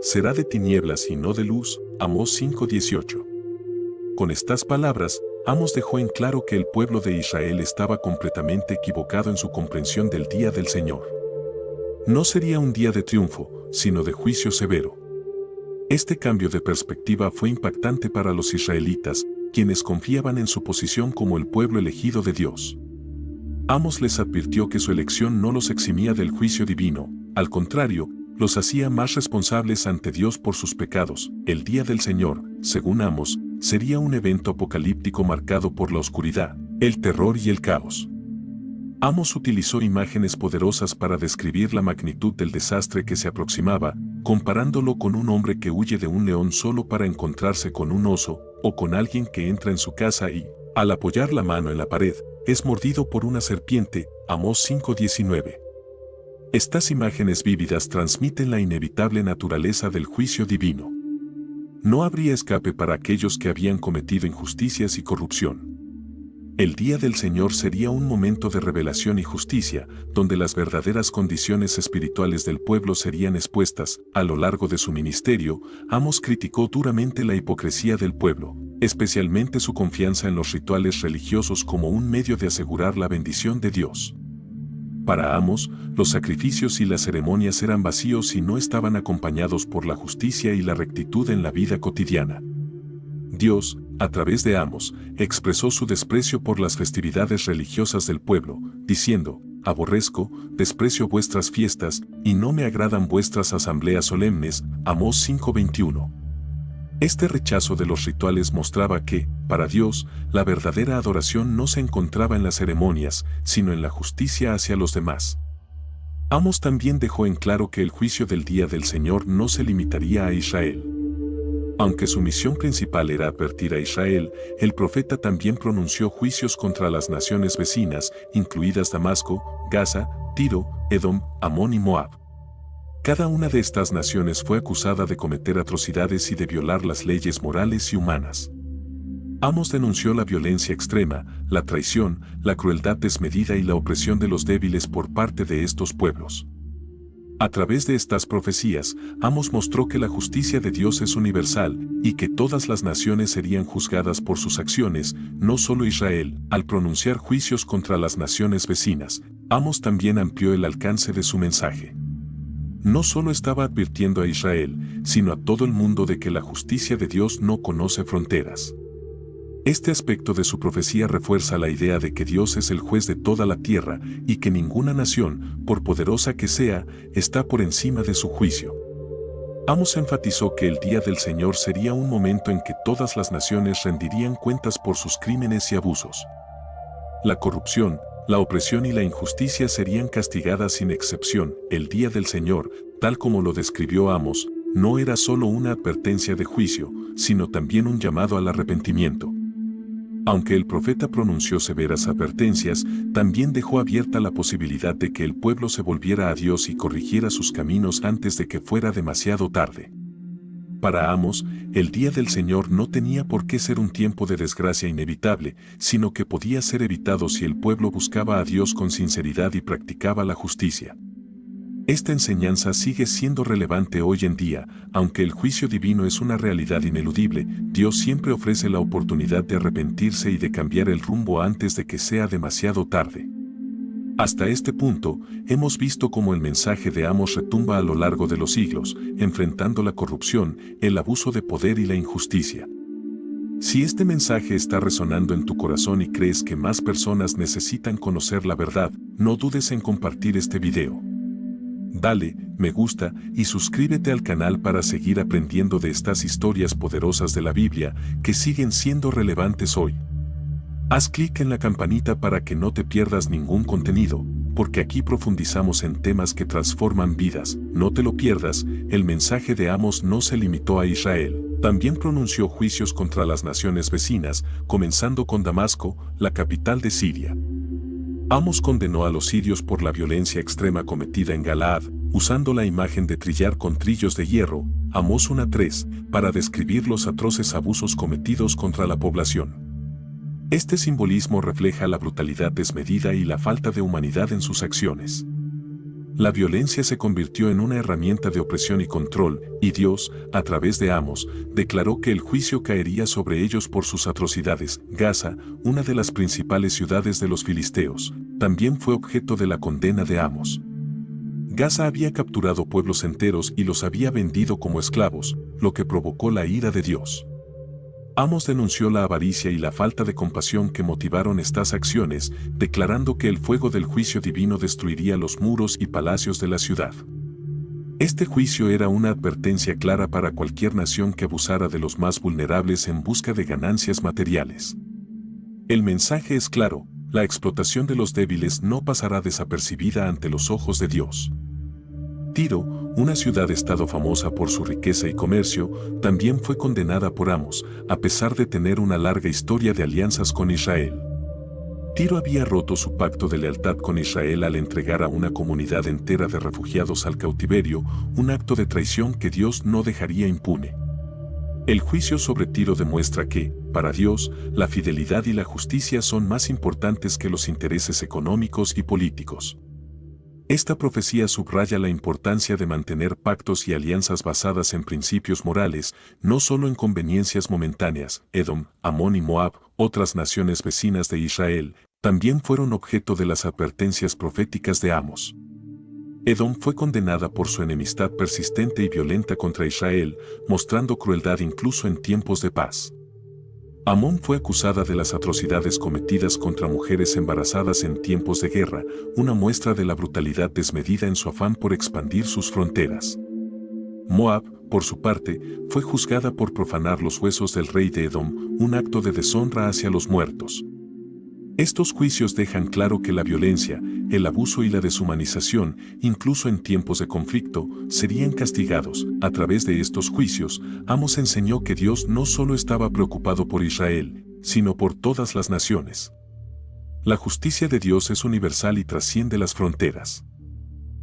Será de tinieblas y no de luz. Amós 5:18. Con estas palabras, Amos dejó en claro que el pueblo de Israel estaba completamente equivocado en su comprensión del día del Señor. No sería un día de triunfo, sino de juicio severo. Este cambio de perspectiva fue impactante para los israelitas, quienes confiaban en su posición como el pueblo elegido de Dios. Amos les advirtió que su elección no los eximía del juicio divino, al contrario, los hacía más responsables ante Dios por sus pecados. El día del Señor, según Amos, sería un evento apocalíptico marcado por la oscuridad, el terror y el caos. Amos utilizó imágenes poderosas para describir la magnitud del desastre que se aproximaba, comparándolo con un hombre que huye de un león solo para encontrarse con un oso, o con alguien que entra en su casa y, al apoyar la mano en la pared, es mordido por una serpiente, Amós 5:19. Estas imágenes vívidas transmiten la inevitable naturaleza del juicio divino. No habría escape para aquellos que habían cometido injusticias y corrupción. El día del Señor sería un momento de revelación y justicia, donde las verdaderas condiciones espirituales del pueblo serían expuestas. A lo largo de su ministerio, Amós criticó duramente la hipocresía del pueblo, especialmente su confianza en los rituales religiosos como un medio de asegurar la bendición de Dios. Para Amós, los sacrificios y las ceremonias eran vacíos y no estaban acompañados por la justicia y la rectitud en la vida cotidiana. Dios, a través de Amós, expresó su desprecio por las festividades religiosas del pueblo, diciendo: aborrezco, desprecio vuestras fiestas, y no me agradan vuestras asambleas solemnes, Amós 5:21. Este rechazo de los rituales mostraba que, para Dios, la verdadera adoración no se encontraba en las ceremonias, sino en la justicia hacia los demás. Amós también dejó en claro que el juicio del día del Señor no se limitaría a Israel. Aunque su misión principal era advertir a Israel, el profeta también pronunció juicios contra las naciones vecinas, incluidas Damasco, Gaza, Tiro, Edom, Amón y Moab. Cada una de estas naciones fue acusada de cometer atrocidades y de violar las leyes morales y humanas. Amós denunció la violencia extrema, la traición, la crueldad desmedida y la opresión de los débiles por parte de estos pueblos. A través de estas profecías, Amós mostró que la justicia de Dios es universal y que todas las naciones serían juzgadas por sus acciones, no solo Israel. Al pronunciar juicios contra las naciones vecinas, Amós también amplió el alcance de su mensaje. No solo estaba advirtiendo a Israel, sino a todo el mundo de que la justicia de Dios no conoce fronteras. Este aspecto de su profecía refuerza la idea de que Dios es el juez de toda la tierra y que ninguna nación, por poderosa que sea, está por encima de su juicio. Amós enfatizó que el día del Señor sería un momento en que todas las naciones rendirían cuentas por sus crímenes y abusos. La corrupción, la opresión y la injusticia serían castigadas sin excepción. El día del Señor, tal como lo describió Amós, no era solo una advertencia de juicio, sino también un llamado al arrepentimiento. Aunque el profeta pronunció severas advertencias, también dejó abierta la posibilidad de que el pueblo se volviera a Dios y corrigiera sus caminos antes de que fuera demasiado tarde. Para Amós, el día del Señor no tenía por qué ser un tiempo de desgracia inevitable, sino que podía ser evitado si el pueblo buscaba a Dios con sinceridad y practicaba la justicia. Esta enseñanza sigue siendo relevante hoy en día, aunque el juicio divino es una realidad ineludible. Dios siempre ofrece la oportunidad de arrepentirse y de cambiar el rumbo antes de que sea demasiado tarde. Hasta este punto, hemos visto cómo el mensaje de Amós retumba a lo largo de los siglos, enfrentando la corrupción, el abuso de poder y la injusticia. Si este mensaje está resonando en tu corazón y crees que más personas necesitan conocer la verdad, no dudes en compartir este video. Dale me gusta y suscríbete al canal para seguir aprendiendo de estas historias poderosas de la Biblia que siguen siendo relevantes hoy. Haz clic en la campanita para que no te pierdas ningún contenido, porque aquí profundizamos en temas que transforman vidas. No te lo pierdas. El mensaje de Amós no se limitó a Israel. También pronunció juicios contra las naciones vecinas, comenzando con Damasco, la capital de Siria. Amós condenó a los sirios por la violencia extrema cometida en Galaad, usando la imagen de trillar con trillos de hierro, Amós 1:3, para describir los atroces abusos cometidos contra la población. Este simbolismo refleja la brutalidad desmedida y la falta de humanidad en sus acciones. La violencia se convirtió en una herramienta de opresión y control, y Dios, a través de Amós, declaró que el juicio caería sobre ellos por sus atrocidades. Gaza, una de las principales ciudades de los filisteos, también fue objeto de la condena de Amós. Gaza había capturado pueblos enteros y los había vendido como esclavos, lo que provocó la ira de Dios. Amós denunció la avaricia y la falta de compasión que motivaron estas acciones, declarando que el fuego del juicio divino destruiría los muros y palacios de la ciudad. Este juicio era una advertencia clara para cualquier nación que abusara de los más vulnerables en busca de ganancias materiales. El mensaje es claro: la explotación de los débiles no pasará desapercibida ante los ojos de Dios. Tiro, una ciudad-estado famosa por su riqueza y comercio, también fue condenada por Amós, a pesar de tener una larga historia de alianzas con Israel. Tiro había roto su pacto de lealtad con Israel al entregar a una comunidad entera de refugiados al cautiverio, un acto de traición que Dios no dejaría impune. El juicio sobre Tiro demuestra que, para Dios, la fidelidad y la justicia son más importantes que los intereses económicos y políticos. Esta profecía subraya la importancia de mantener pactos y alianzas basadas en principios morales, no solo en conveniencias momentáneas. Edom, Amón y Moab, otras naciones vecinas de Israel, también fueron objeto de las advertencias proféticas de Amos. Edom fue condenada por su enemistad persistente y violenta contra Israel, mostrando crueldad incluso en tiempos de paz. Amón fue acusada de las atrocidades cometidas contra mujeres embarazadas en tiempos de guerra, una muestra de la brutalidad desmedida en su afán por expandir sus fronteras. Moab, por su parte, fue juzgada por profanar los huesos del rey de Edom, un acto de deshonra hacia los muertos. Estos juicios dejan claro que la violencia, el abuso y la deshumanización, incluso en tiempos de conflicto, serían castigados. A través de estos juicios, Amos enseñó que Dios no solo estaba preocupado por Israel, sino por todas las naciones. La justicia de Dios es universal y trasciende las fronteras.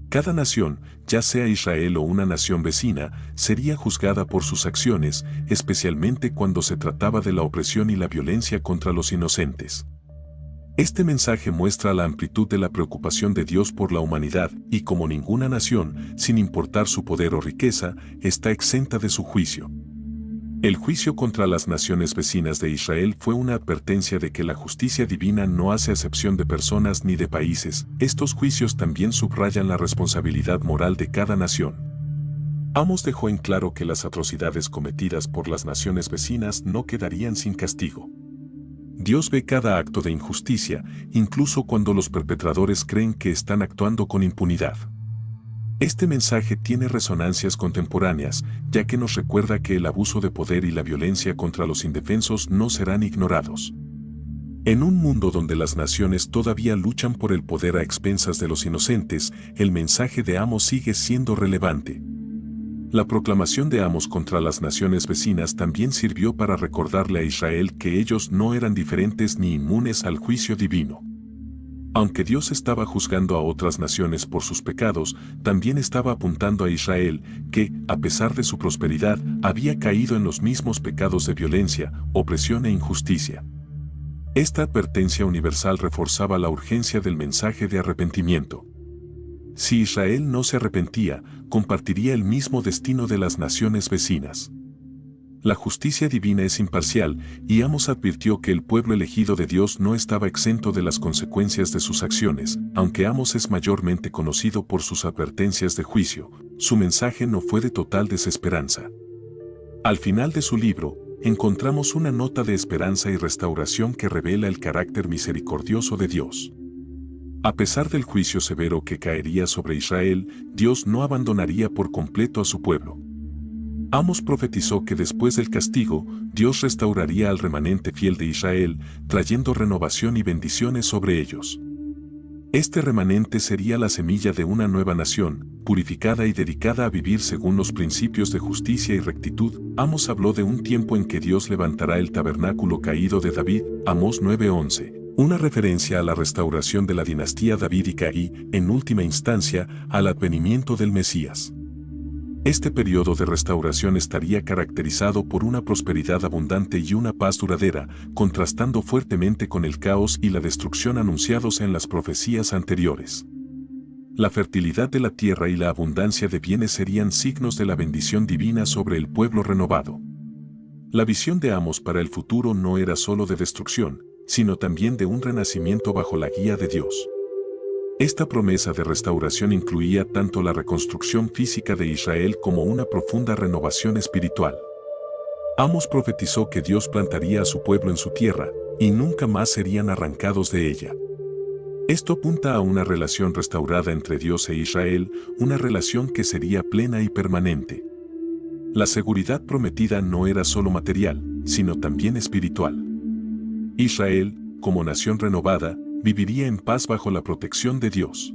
Cada nación, ya sea Israel o una nación vecina, sería juzgada por sus acciones, especialmente cuando se trataba de la opresión y la violencia contra los inocentes. Este mensaje muestra la amplitud de la preocupación de Dios por la humanidad y como ninguna nación, sin importar su poder o riqueza, está exenta de su juicio. El juicio contra las naciones vecinas de Israel fue una advertencia de que la justicia divina no hace acepción de personas ni de países. Estos juicios también subrayan la responsabilidad moral de cada nación. Amos dejó en claro que las atrocidades cometidas por las naciones vecinas no quedarían sin castigo. Dios ve cada acto de injusticia, incluso cuando los perpetradores creen que están actuando con impunidad. Este mensaje tiene resonancias contemporáneas, ya que nos recuerda que el abuso de poder y la violencia contra los indefensos no serán ignorados. En un mundo donde las naciones todavía luchan por el poder a expensas de los inocentes, el mensaje de Amos sigue siendo relevante. La proclamación de Amos contra las naciones vecinas también sirvió para recordarle a Israel que ellos no eran diferentes ni inmunes al juicio divino. Aunque Dios estaba juzgando a otras naciones por sus pecados, también estaba apuntando a Israel, que, a pesar de su prosperidad, había caído en los mismos pecados de violencia, opresión e injusticia. Esta advertencia universal reforzaba la urgencia del mensaje de arrepentimiento. Si Israel no se arrepentía, compartiría el mismo destino de las naciones vecinas. La justicia divina es imparcial, y Amos advirtió que el pueblo elegido de Dios no estaba exento de las consecuencias de sus acciones. Aunque Amos es mayormente conocido por sus advertencias de juicio, su mensaje no fue de total desesperanza. Al final de su libro, encontramos una nota de esperanza y restauración que revela el carácter misericordioso de Dios. A pesar del juicio severo que caería sobre Israel, Dios no abandonaría por completo a su pueblo. Amos profetizó que después del castigo, Dios restauraría al remanente fiel de Israel, trayendo renovación y bendiciones sobre ellos. Este remanente sería la semilla de una nueva nación, purificada y dedicada a vivir según los principios de justicia y rectitud. Amos habló de un tiempo en que Dios levantará el tabernáculo caído de David, Amós 9:11. Una referencia a la restauración de la dinastía davídica y, en última instancia, al advenimiento del Mesías. Este periodo de restauración estaría caracterizado por una prosperidad abundante y una paz duradera, contrastando fuertemente con el caos y la destrucción anunciados en las profecías anteriores. La fertilidad de la tierra y la abundancia de bienes serían signos de la bendición divina sobre el pueblo renovado. La visión de Amos para el futuro no era solo de destrucción, sino también de un renacimiento bajo la guía de Dios. Esta promesa de restauración incluía tanto la reconstrucción física de Israel como una profunda renovación espiritual. Amos profetizó que Dios plantaría a su pueblo en su tierra, y nunca más serían arrancados de ella. Esto apunta a una relación restaurada entre Dios e Israel, una relación que sería plena y permanente. La seguridad prometida no era solo material, sino también espiritual. Israel, como nación renovada, viviría en paz bajo la protección de Dios.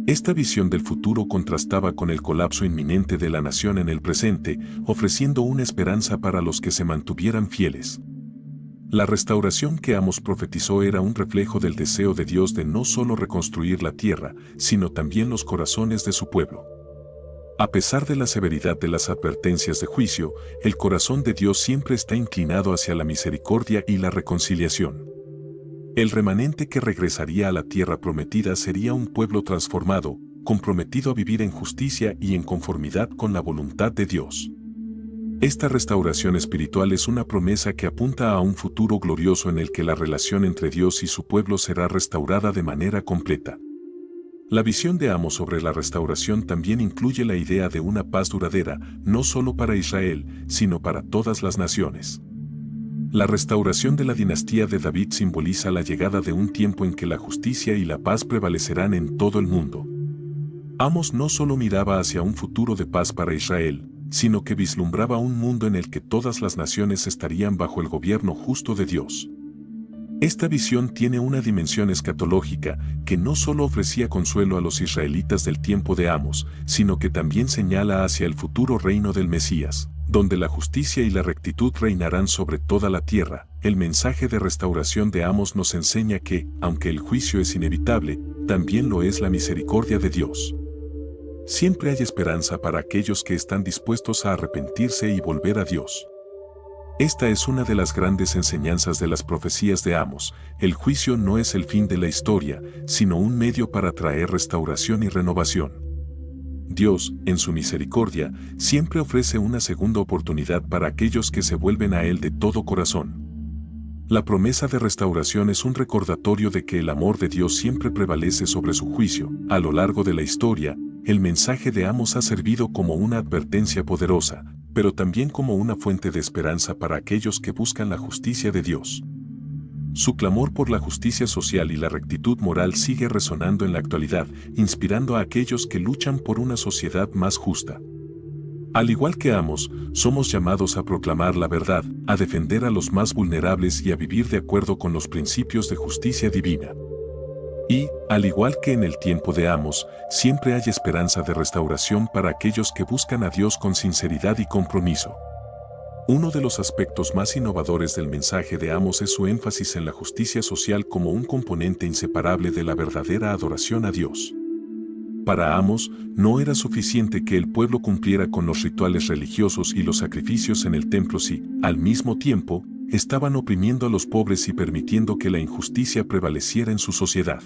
Esta visión del futuro contrastaba con el colapso inminente de la nación en el presente, ofreciendo una esperanza para los que se mantuvieran fieles. La restauración que Amos profetizó era un reflejo del deseo de Dios de no solo reconstruir la tierra, sino también los corazones de su pueblo. A pesar de la severidad de las advertencias de juicio, el corazón de Dios siempre está inclinado hacia la misericordia y la reconciliación. El remanente que regresaría a la tierra prometida sería un pueblo transformado, comprometido a vivir en justicia y en conformidad con la voluntad de Dios. Esta restauración espiritual es una promesa que apunta a un futuro glorioso en el que la relación entre Dios y su pueblo será restaurada de manera completa. La visión de Amos sobre la restauración también incluye la idea de una paz duradera, no solo para Israel, sino para todas las naciones. La restauración de la dinastía de David simboliza la llegada de un tiempo en que la justicia y la paz prevalecerán en todo el mundo. Amos no solo miraba hacia un futuro de paz para Israel, sino que vislumbraba un mundo en el que todas las naciones estarían bajo el gobierno justo de Dios. Esta visión tiene una dimensión escatológica que no solo ofrecía consuelo a los israelitas del tiempo de Amos, sino que también señala hacia el futuro reino del Mesías, donde la justicia y la rectitud reinarán sobre toda la tierra. El mensaje de restauración de Amos nos enseña que, aunque el juicio es inevitable, también lo es la misericordia de Dios. Siempre hay esperanza para aquellos que están dispuestos a arrepentirse y volver a Dios. Esta es una de las grandes enseñanzas de las profecías de Amos. El juicio no es el fin de la historia, sino un medio para traer restauración y renovación. Dios, en su misericordia, siempre ofrece una segunda oportunidad para aquellos que se vuelven a Él de todo corazón. La promesa de restauración es un recordatorio de que el amor de Dios siempre prevalece sobre su juicio. A lo largo de la historia, el mensaje de Amos ha servido como una advertencia poderosa, pero también como una fuente de esperanza para aquellos que buscan la justicia de Dios. Su clamor por la justicia social y la rectitud moral sigue resonando en la actualidad, inspirando a aquellos que luchan por una sociedad más justa. Al igual que Amos, somos llamados a proclamar la verdad, a defender a los más vulnerables y a vivir de acuerdo con los principios de justicia divina. Y, al igual que en el tiempo de Amos, siempre hay esperanza de restauración para aquellos que buscan a Dios con sinceridad y compromiso. Uno de los aspectos más innovadores del mensaje de Amos es su énfasis en la justicia social como un componente inseparable de la verdadera adoración a Dios. Para Amos, no era suficiente que el pueblo cumpliera con los rituales religiosos y los sacrificios en el templo si, al mismo tiempo, estaban oprimiendo a los pobres y permitiendo que la injusticia prevaleciera en su sociedad.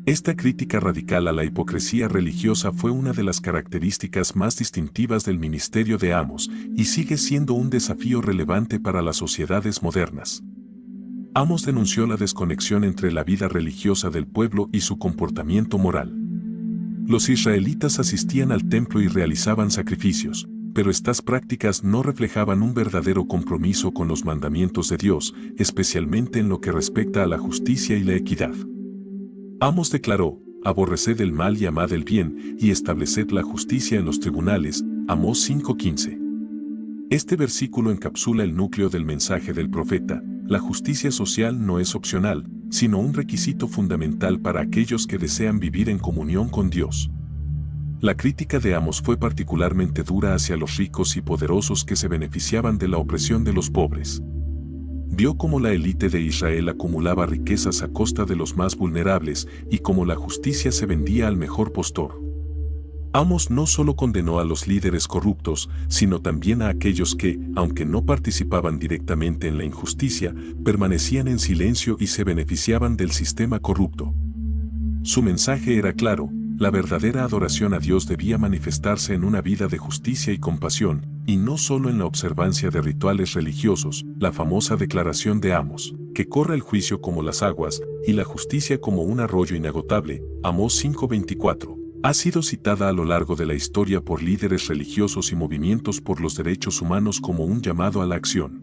Esta crítica radical a la hipocresía religiosa fue una de las características más distintivas del ministerio de Amos y sigue siendo un desafío relevante para las sociedades modernas. Amos denunció la desconexión entre la vida religiosa del pueblo y su comportamiento moral. Los israelitas asistían al templo y realizaban sacrificios, pero estas prácticas no reflejaban un verdadero compromiso con los mandamientos de Dios, especialmente en lo que respecta a la justicia y la equidad. Amos declaró: aborreced el mal y amad el bien, y estableced la justicia en los tribunales. Amós 5:15. Este versículo encapsula el núcleo del mensaje del profeta. La justicia social no es opcional, sino un requisito fundamental para aquellos que desean vivir en comunión con Dios. La crítica de Amos fue particularmente dura hacia los ricos y poderosos que se beneficiaban de la opresión de los pobres. Vio cómo la élite de Israel acumulaba riquezas a costa de los más vulnerables y cómo la justicia se vendía al mejor postor. Amos no solo condenó a los líderes corruptos, sino también a aquellos que, aunque no participaban directamente en la injusticia, permanecían en silencio y se beneficiaban del sistema corrupto. Su mensaje era claro: la verdadera adoración a Dios debía manifestarse en una vida de justicia y compasión, y no solo en la observancia de rituales religiosos. La famosa declaración de Amos, que corra el juicio como las aguas, y la justicia como un arroyo inagotable, Amós 5:24, ha sido citada a lo largo de la historia por líderes religiosos y movimientos por los derechos humanos como un llamado a la acción.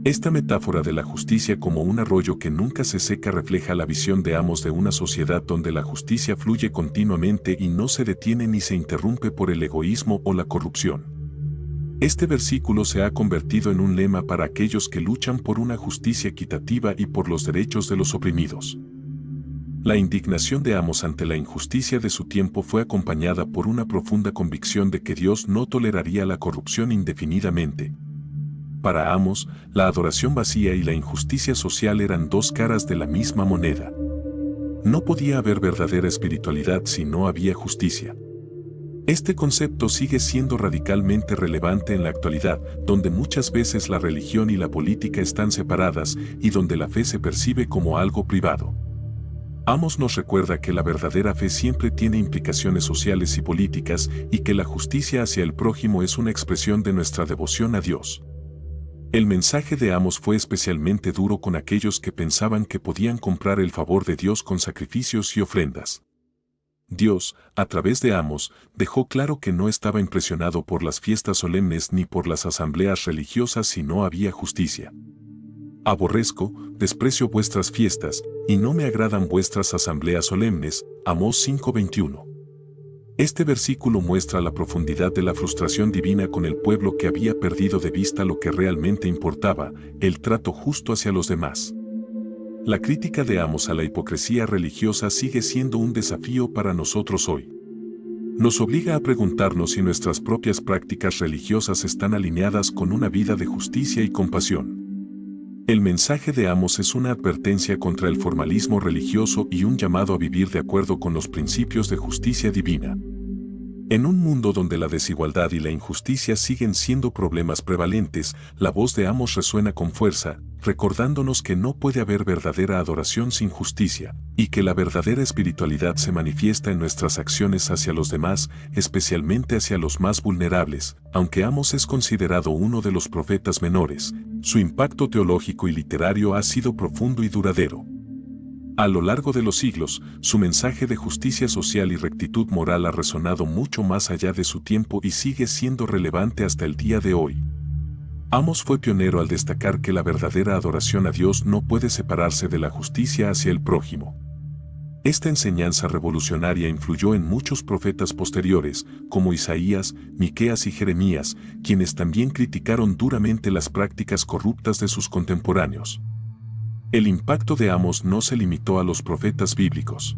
Esta metáfora de la justicia como un arroyo que nunca se seca refleja la visión de Amos de una sociedad donde la justicia fluye continuamente y no se detiene ni se interrumpe por el egoísmo o la corrupción. Este versículo se ha convertido en un lema para aquellos que luchan por una justicia equitativa y por los derechos de los oprimidos. La indignación de Amos ante la injusticia de su tiempo fue acompañada por una profunda convicción de que Dios no toleraría la corrupción indefinidamente. Para Amos, la adoración vacía y la injusticia social eran dos caras de la misma moneda. No podía haber verdadera espiritualidad si no había justicia. Este concepto sigue siendo radicalmente relevante en la actualidad, donde muchas veces la religión y la política están separadas y donde la fe se percibe como algo privado. Amos nos recuerda que la verdadera fe siempre tiene implicaciones sociales y políticas y que la justicia hacia el prójimo es una expresión de nuestra devoción a Dios. El mensaje de Amos fue especialmente duro con aquellos que pensaban que podían comprar el favor de Dios con sacrificios y ofrendas. Dios, a través de Amos, dejó claro que no estaba impresionado por las fiestas solemnes ni por las asambleas religiosas si no había justicia. Aborrezco, desprecio vuestras fiestas, y no me agradan vuestras asambleas solemnes. Amós 5:21. Este versículo muestra la profundidad de la frustración divina con el pueblo que había perdido de vista lo que realmente importaba, el trato justo hacia los demás. La crítica de Amos a la hipocresía religiosa sigue siendo un desafío para nosotros hoy. Nos obliga a preguntarnos si nuestras propias prácticas religiosas están alineadas con una vida de justicia y compasión. El mensaje de Amos es una advertencia contra el formalismo religioso y un llamado a vivir de acuerdo con los principios de justicia divina. En un mundo donde la desigualdad y la injusticia siguen siendo problemas prevalentes, la voz de Amos resuena con fuerza, recordándonos que no puede haber verdadera adoración sin justicia, y que la verdadera espiritualidad se manifiesta en nuestras acciones hacia los demás, especialmente hacia los más vulnerables. Aunque Amos es considerado uno de los profetas menores, su impacto teológico y literario ha sido profundo y duradero. A lo largo de los siglos, su mensaje de justicia social y rectitud moral ha resonado mucho más allá de su tiempo y sigue siendo relevante hasta el día de hoy. Amos fue pionero al destacar que la verdadera adoración a Dios no puede separarse de la justicia hacia el prójimo. Esta enseñanza revolucionaria influyó en muchos profetas posteriores, como Isaías, Miqueas y Jeremías, quienes también criticaron duramente las prácticas corruptas de sus contemporáneos. El impacto de Amos no se limitó a los profetas bíblicos.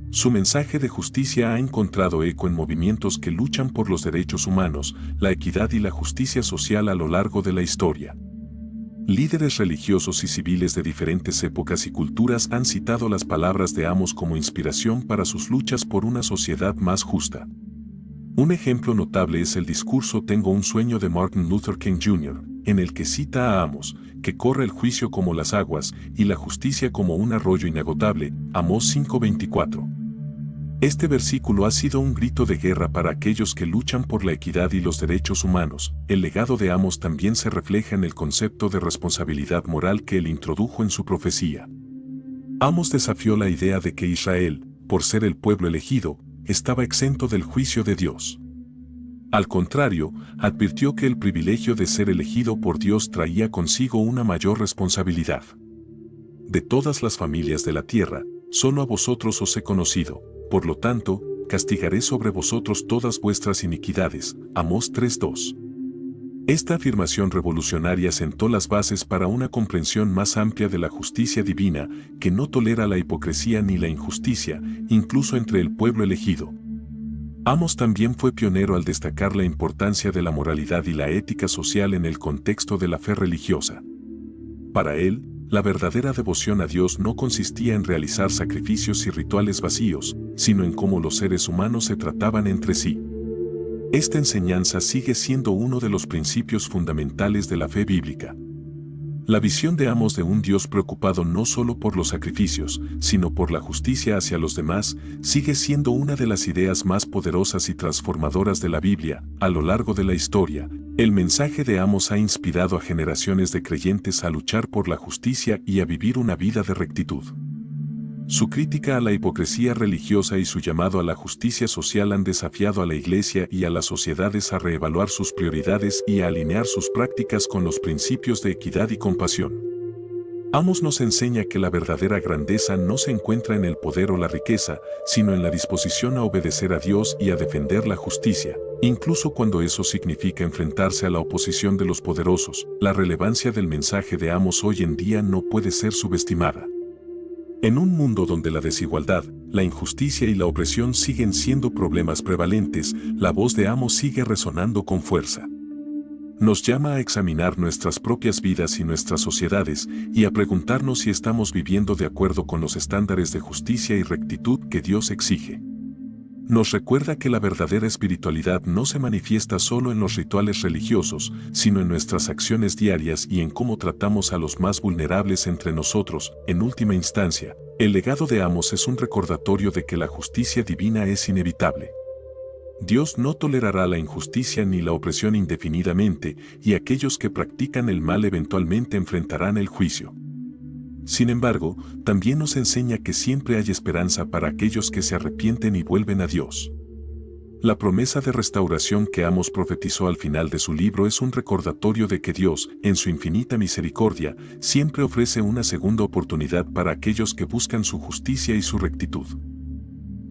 Su mensaje de justicia ha encontrado eco en movimientos que luchan por los derechos humanos, la equidad y la justicia social a lo largo de la historia. Líderes religiosos y civiles de diferentes épocas y culturas han citado las palabras de Amos como inspiración para sus luchas por una sociedad más justa. Un ejemplo notable es el discurso Tengo un sueño de Martin Luther King Jr., en el que cita a Amos, que corre el juicio como las aguas y la justicia como un arroyo inagotable, Amós 5:24. Este versículo ha sido un grito de guerra para aquellos que luchan por la equidad y los derechos humanos. El legado de Amos también se refleja en el concepto de responsabilidad moral que él introdujo en su profecía. Amos desafió la idea de que Israel, por ser el pueblo elegido, estaba exento del juicio de Dios. Al contrario, advirtió que el privilegio de ser elegido por Dios traía consigo una mayor responsabilidad. De todas las familias de la tierra, solo a vosotros os he conocido, por lo tanto, castigaré sobre vosotros todas vuestras iniquidades. Amós 3:2. Esta afirmación revolucionaria sentó las bases para una comprensión más amplia de la justicia divina, que no tolera la hipocresía ni la injusticia, incluso entre el pueblo elegido. Amos también fue pionero al destacar la importancia de la moralidad y la ética social en el contexto de la fe religiosa. Para él, la verdadera devoción a Dios no consistía en realizar sacrificios y rituales vacíos, sino en cómo los seres humanos se trataban entre sí. Esta enseñanza sigue siendo uno de los principios fundamentales de la fe bíblica. La visión de Amos de un Dios preocupado no solo por los sacrificios, sino por la justicia hacia los demás, sigue siendo una de las ideas más poderosas y transformadoras de la Biblia. A lo largo de la historia, el mensaje de Amos ha inspirado a generaciones de creyentes a luchar por la justicia y a vivir una vida de rectitud. Su crítica a la hipocresía religiosa y su llamado a la justicia social han desafiado a la Iglesia y a las sociedades a reevaluar sus prioridades y a alinear sus prácticas con los principios de equidad y compasión. Amos nos enseña que la verdadera grandeza no se encuentra en el poder o la riqueza, sino en la disposición a obedecer a Dios y a defender la justicia, incluso cuando eso significa enfrentarse a la oposición de los poderosos. La relevancia del mensaje de Amos hoy en día no puede ser subestimada. En un mundo donde la desigualdad, la injusticia y la opresión siguen siendo problemas prevalentes, la voz de Amos sigue resonando con fuerza. Nos llama a examinar nuestras propias vidas y nuestras sociedades y a preguntarnos si estamos viviendo de acuerdo con los estándares de justicia y rectitud que Dios exige. Nos recuerda que la verdadera espiritualidad no se manifiesta solo en los rituales religiosos, sino en nuestras acciones diarias y en cómo tratamos a los más vulnerables entre nosotros. En última instancia, el legado de Amos es un recordatorio de que la justicia divina es inevitable. Dios no tolerará la injusticia ni la opresión indefinidamente, y aquellos que practican el mal eventualmente enfrentarán el juicio. Sin embargo, también nos enseña que siempre hay esperanza para aquellos que se arrepienten y vuelven a Dios. La promesa de restauración que Amos profetizó al final de su libro es un recordatorio de que Dios, en su infinita misericordia, siempre ofrece una segunda oportunidad para aquellos que buscan su justicia y su rectitud.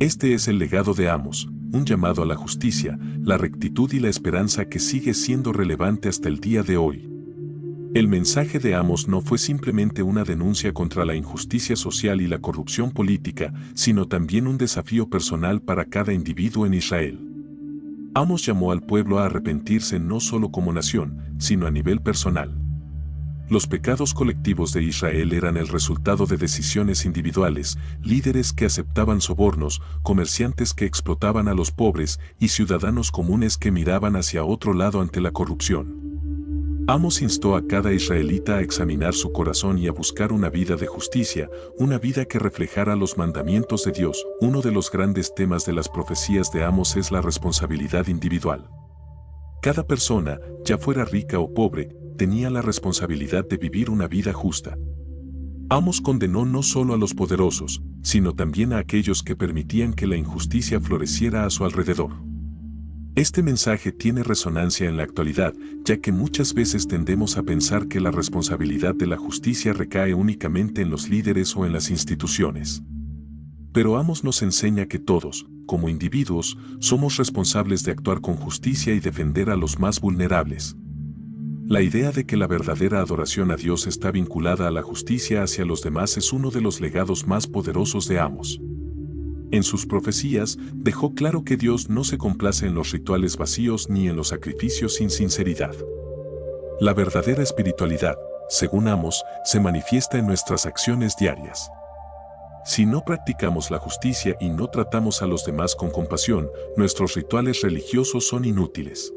Este es el legado de Amos, un llamado a la justicia, la rectitud y la esperanza que sigue siendo relevante hasta el día de hoy. El mensaje de Amos no fue simplemente una denuncia contra la injusticia social y la corrupción política, sino también un desafío personal para cada individuo en Israel. Amos llamó al pueblo a arrepentirse no solo como nación, sino a nivel personal. Los pecados colectivos de Israel eran el resultado de decisiones individuales, líderes que aceptaban sobornos, comerciantes que explotaban a los pobres y ciudadanos comunes que miraban hacia otro lado ante la corrupción. Amos instó a cada israelita a examinar su corazón y a buscar una vida de justicia, una vida que reflejara los mandamientos de Dios. Uno de los grandes temas de las profecías de Amos es la responsabilidad individual. Cada persona, ya fuera rica o pobre, tenía la responsabilidad de vivir una vida justa. Amos condenó no solo a los poderosos, sino también a aquellos que permitían que la injusticia floreciera a su alrededor. Este mensaje tiene resonancia en la actualidad, ya que muchas veces tendemos a pensar que la responsabilidad de la justicia recae únicamente en los líderes o en las instituciones. Pero Amos nos enseña que todos, como individuos, somos responsables de actuar con justicia y defender a los más vulnerables. La idea de que la verdadera adoración a Dios está vinculada a la justicia hacia los demás es uno de los legados más poderosos de Amos. En sus profecías, dejó claro que Dios no se complace en los rituales vacíos ni en los sacrificios sin sinceridad. La verdadera espiritualidad, según Amos, se manifiesta en nuestras acciones diarias. Si no practicamos la justicia y no tratamos a los demás con compasión, nuestros rituales religiosos son inútiles.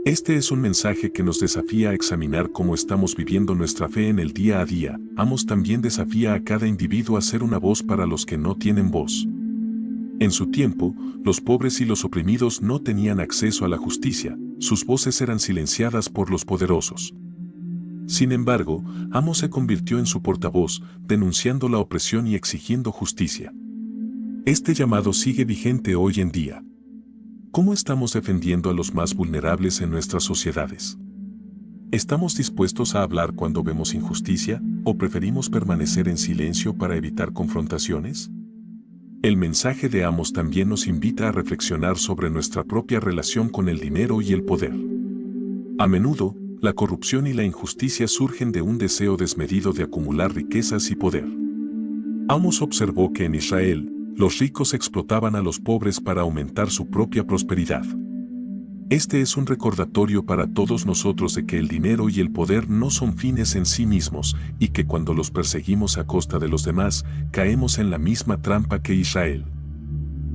Este es un mensaje que nos desafía a examinar cómo estamos viviendo nuestra fe en el día a día. Amos también desafía a cada individuo a ser una voz para los que no tienen voz. En su tiempo, los pobres y los oprimidos no tenían acceso a la justicia, sus voces eran silenciadas por los poderosos. Sin embargo, Amos se convirtió en su portavoz, denunciando la opresión y exigiendo justicia. Este llamado sigue vigente hoy en día. ¿Cómo estamos defendiendo a los más vulnerables en nuestras sociedades? ¿Estamos dispuestos a hablar cuando vemos injusticia, o preferimos permanecer en silencio para evitar confrontaciones? El mensaje de Amos también nos invita a reflexionar sobre nuestra propia relación con el dinero y el poder. A menudo, la corrupción y la injusticia surgen de un deseo desmedido de acumular riquezas y poder. Amos observó que en Israel, los ricos explotaban a los pobres para aumentar su propia prosperidad. Este es un recordatorio para todos nosotros de que el dinero y el poder no son fines en sí mismos y que cuando los perseguimos a costa de los demás, caemos en la misma trampa que Israel.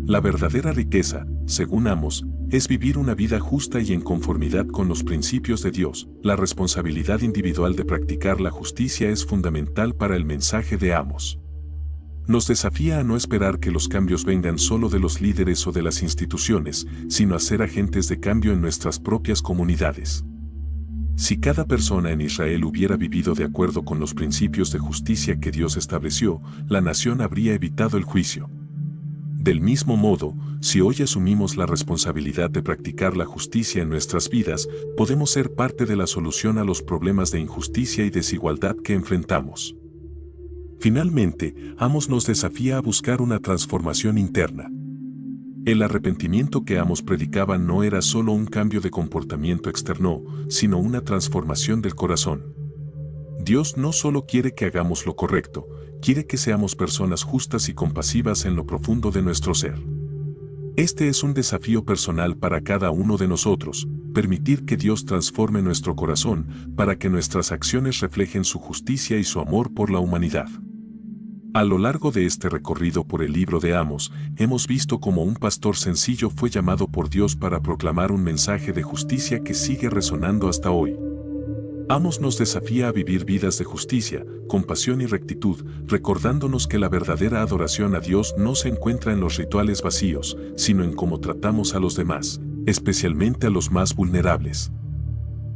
La verdadera riqueza, según Amos, es vivir una vida justa y en conformidad con los principios de Dios. La responsabilidad individual de practicar la justicia es fundamental para el mensaje de Amos. Nos desafía a no esperar que los cambios vengan solo de los líderes o de las instituciones, sino a ser agentes de cambio en nuestras propias comunidades. Si cada persona en Israel hubiera vivido de acuerdo con los principios de justicia que Dios estableció, la nación habría evitado el juicio. Del mismo modo, si hoy asumimos la responsabilidad de practicar la justicia en nuestras vidas, podemos ser parte de la solución a los problemas de injusticia y desigualdad que enfrentamos. Finalmente, Amos nos desafía a buscar una transformación interna. El arrepentimiento que Amos predicaba no era solo un cambio de comportamiento externo, sino una transformación del corazón. Dios no solo quiere que hagamos lo correcto, quiere que seamos personas justas y compasivas en lo profundo de nuestro ser. Este es un desafío personal para cada uno de nosotros, permitir que Dios transforme nuestro corazón para que nuestras acciones reflejen su justicia y su amor por la humanidad. A lo largo de este recorrido por el libro de Amos, hemos visto cómo un pastor sencillo fue llamado por Dios para proclamar un mensaje de justicia que sigue resonando hasta hoy. Amos nos desafía a vivir vidas de justicia, compasión y rectitud, recordándonos que la verdadera adoración a Dios no se encuentra en los rituales vacíos, sino en cómo tratamos a los demás, especialmente a los más vulnerables.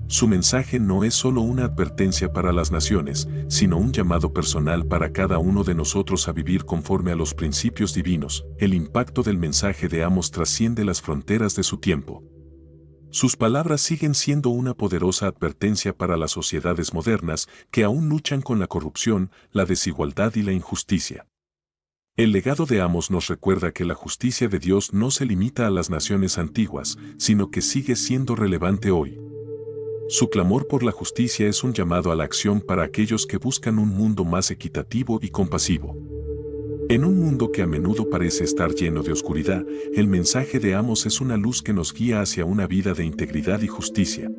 Su mensaje no es solo una advertencia para las naciones, sino un llamado personal para cada uno de nosotros a vivir conforme a los principios divinos. El impacto del mensaje de Amos trasciende las fronteras de su tiempo. Sus palabras siguen siendo una poderosa advertencia para las sociedades modernas que aún luchan con la corrupción, la desigualdad y la injusticia. El legado de Amos nos recuerda que la justicia de Dios no se limita a las naciones antiguas, sino que sigue siendo relevante hoy. Su clamor por la justicia es un llamado a la acción para aquellos que buscan un mundo más equitativo y compasivo. En un mundo que a menudo parece estar lleno de oscuridad, el mensaje de Amos es una luz que nos guía hacia una vida de integridad y justicia.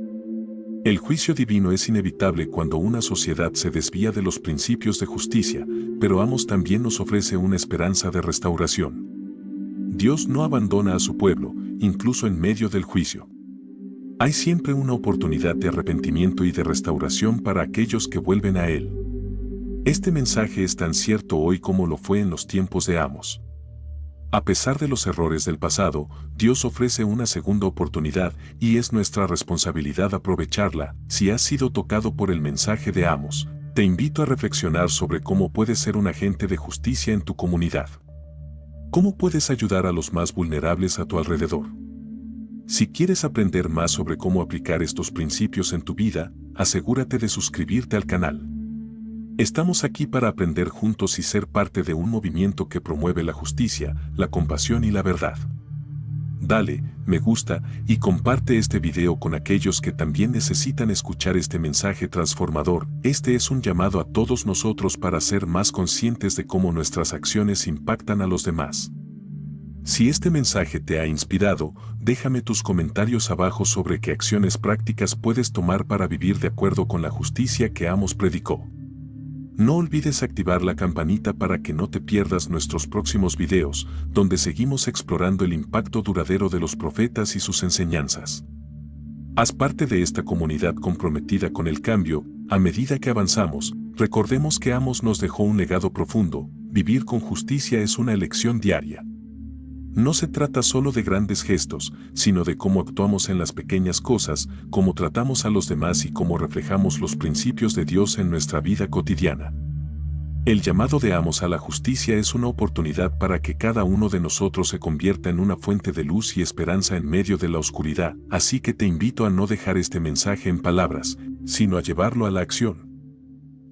El juicio divino es inevitable cuando una sociedad se desvía de los principios de justicia, pero Amos también nos ofrece una esperanza de restauración. Dios no abandona a su pueblo, incluso en medio del juicio. Hay siempre una oportunidad de arrepentimiento y de restauración para aquellos que vuelven a Él. Este mensaje es tan cierto hoy como lo fue en los tiempos de Amos. A pesar de los errores del pasado, Dios ofrece una segunda oportunidad y es nuestra responsabilidad aprovecharla. Si has sido tocado por el mensaje de Amos, te invito a reflexionar sobre cómo puedes ser un agente de justicia en tu comunidad. ¿Cómo puedes ayudar a los más vulnerables a tu alrededor? Si quieres aprender más sobre cómo aplicar estos principios en tu vida, asegúrate de suscribirte al canal. Estamos aquí para aprender juntos y ser parte de un movimiento que promueve la justicia, la compasión y la verdad. Dale, me gusta y comparte este video con aquellos que también necesitan escuchar este mensaje transformador. Este es un llamado a todos nosotros para ser más conscientes de cómo nuestras acciones impactan a los demás. Si este mensaje te ha inspirado, déjame tus comentarios abajo sobre qué acciones prácticas puedes tomar para vivir de acuerdo con la justicia que Amos predicó. No olvides activar la campanita para que no te pierdas nuestros próximos videos, donde seguimos explorando el impacto duradero de los profetas y sus enseñanzas. Haz parte de esta comunidad comprometida con el cambio. A medida que avanzamos, recordemos que Amos nos dejó un legado profundo. Vivir con justicia es una elección diaria. No se trata solo de grandes gestos, sino de cómo actuamos en las pequeñas cosas, cómo tratamos a los demás y cómo reflejamos los principios de Dios en nuestra vida cotidiana. El llamado de Amos a la justicia es una oportunidad para que cada uno de nosotros se convierta en una fuente de luz y esperanza en medio de la oscuridad, así que te invito a no dejar este mensaje en palabras, sino a llevarlo a la acción.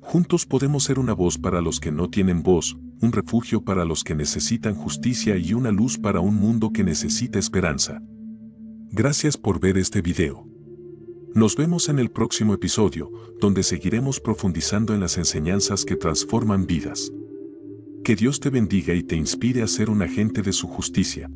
Juntos podemos ser una voz para los que no tienen voz, un refugio para los que necesitan justicia y una luz para un mundo que necesita esperanza. Gracias por ver este video. Nos vemos en el próximo episodio, donde seguiremos profundizando en las enseñanzas que transforman vidas. Que Dios te bendiga y te inspire a ser un agente de su justicia.